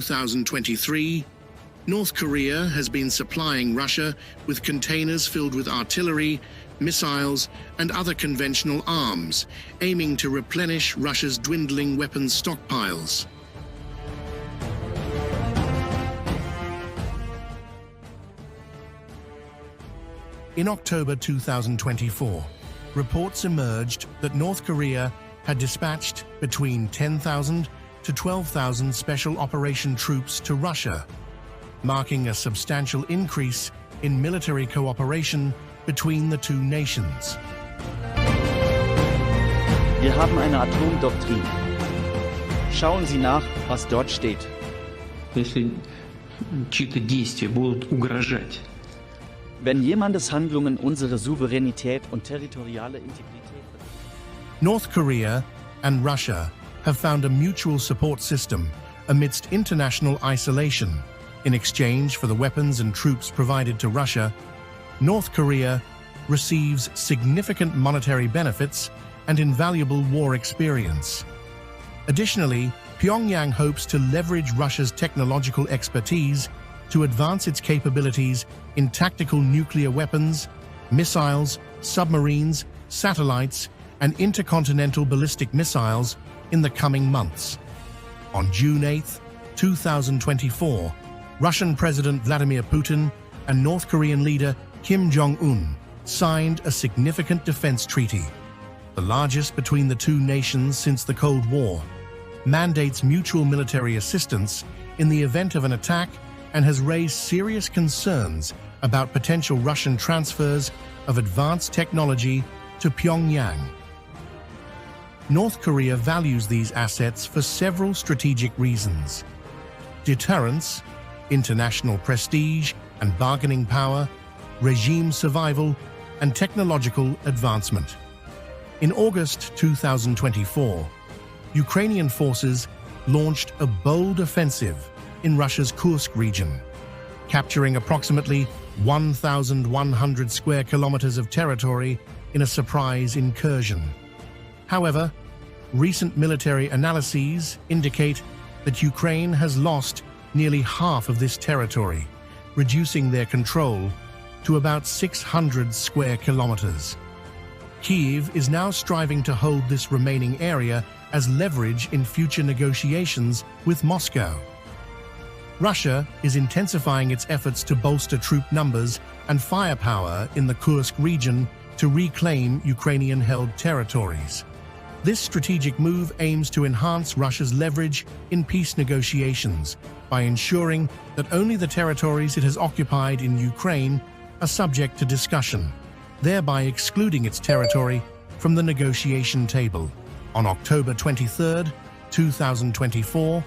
2023, North Korea has been supplying Russia with containers filled with artillery, missiles, and other conventional arms, aiming to replenish Russia's dwindling weapons stockpiles. In October 2024, reports emerged that North Korea had dispatched between 10,000 to 12,000 special operation troops to Russia, marking a substantial increase in military cooperation between the two nations. Wir haben eine Atomdoktrin. Schauen Sie nach, was dort steht. Если чьи-то действия будут угрожать. Wenn jemandes Handlungen unsere Souveränität und territoriale Integrität North Korea and Russia have found a mutual support system amidst international isolation. In exchange for the weapons and troops provided to Russia, North Korea receives significant monetary benefits and invaluable war experience. Additionally, Pyongyang hopes to leverage Russia's technological expertise to advance its capabilities in tactical nuclear weapons, missiles, submarines, satellites, and intercontinental ballistic missiles in the coming months. On June 8, 2024, Russian President Vladimir Putin and North Korean leader Kim Jong-un signed a significant defense treaty, the largest between the two nations since the Cold War, mandates mutual military assistance in the event of an attack, and has raised serious concerns about potential Russian transfers of advanced technology to Pyongyang. North Korea values these assets for several strategic reasons: deterrence, international prestige and bargaining power, regime survival, and technological advancement. In August 2024, Ukrainian forces launched a bold offensive in Russia's Kursk region, capturing approximately 1,100 square kilometers of territory in a surprise incursion. However, recent military analyses indicate that Ukraine has lost nearly half of this territory, reducing their control to about 600 square kilometers. Kyiv is now striving to hold this remaining area as leverage in future negotiations with Moscow. Russia is intensifying its efforts to bolster troop numbers and firepower in the Kursk region to reclaim Ukrainian-held territories. This strategic move aims to enhance Russia's leverage in peace negotiations by ensuring that only the territories it has occupied in Ukraine are subject to discussion, thereby excluding its territory from the negotiation table. On October 23, 2024,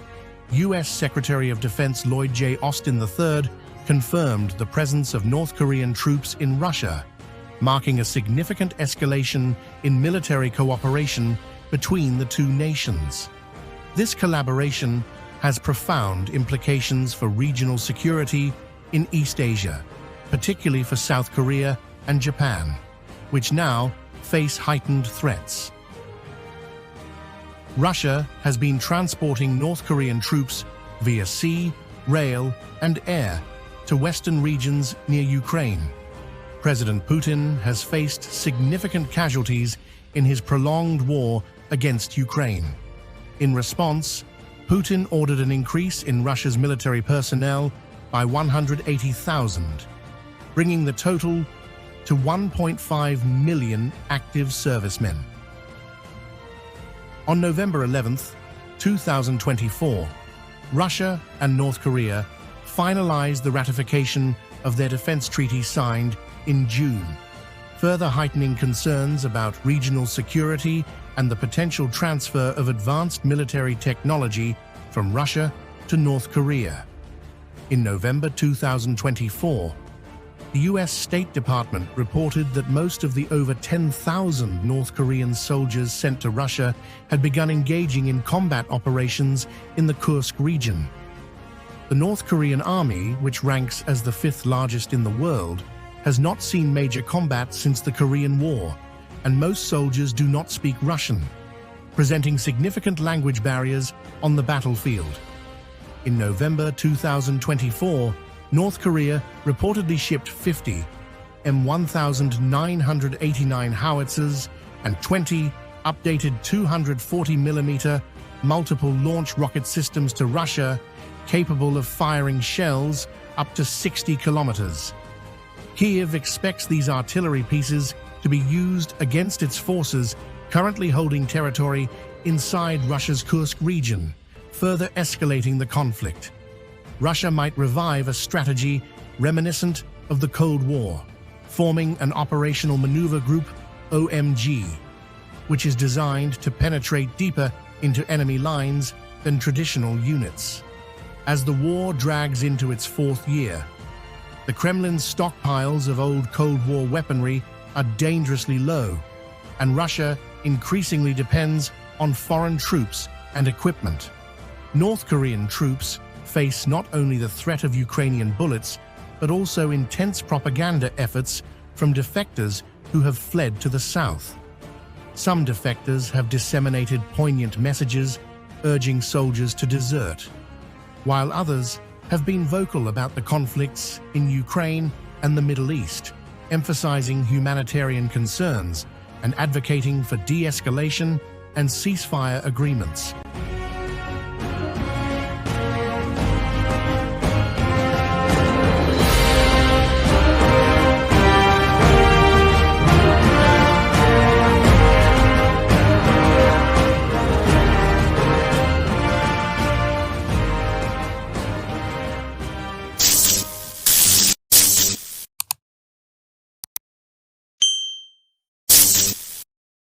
U.S. Secretary of Defense Lloyd J. Austin III confirmed the presence of North Korean troops in Russia, marking a significant escalation in military cooperation between the two nations. This collaboration has profound implications for regional security in East Asia, particularly for South Korea and Japan, which now face heightened threats. Russia has been transporting North Korean troops via sea, rail, and air to western regions near Ukraine. President Putin has faced significant casualties in his prolonged war against Ukraine. In response, Putin ordered an increase in Russia's military personnel by 180,000, bringing the total to 1.5 million active servicemen. On November 11, 2024, Russia and North Korea finalized the ratification of their defense treaty signed in June, further heightening concerns about regional security and the potential transfer of advanced military technology from Russia to North Korea. In November 2024, the U.S. State Department reported that most of the over 10,000 North Korean soldiers sent to Russia had begun engaging in combat operations in the Kursk region. The North Korean army, which ranks as the fifth largest in the world, has not seen major combat since the Korean War, and most soldiers do not speak Russian, presenting significant language barriers on the battlefield. In November 2024, North Korea reportedly shipped 50 M1989 howitzers and 20 updated 240mm multiple launch rocket systems to Russia, capable of firing shells up to 60 kilometers. Kyiv expects these artillery pieces to be used against its forces currently holding territory inside Russia's Kursk region, further escalating the conflict. Russia might revive a strategy reminiscent of the Cold War, forming an Operational Maneuver Group, OMG, which is designed to penetrate deeper into enemy lines than traditional units. As the war drags into its fourth year, the Kremlin's stockpiles of old Cold War weaponry are dangerously low, and Russia increasingly depends on foreign troops and equipment. North Korean troops face not only the threat of Ukrainian bullets, but also intense propaganda efforts from defectors who have fled to the south. Some defectors have disseminated poignant messages urging soldiers to desert, while others have been vocal about the conflicts in Ukraine and the Middle East, emphasizing humanitarian concerns and advocating for de-escalation and ceasefire agreements.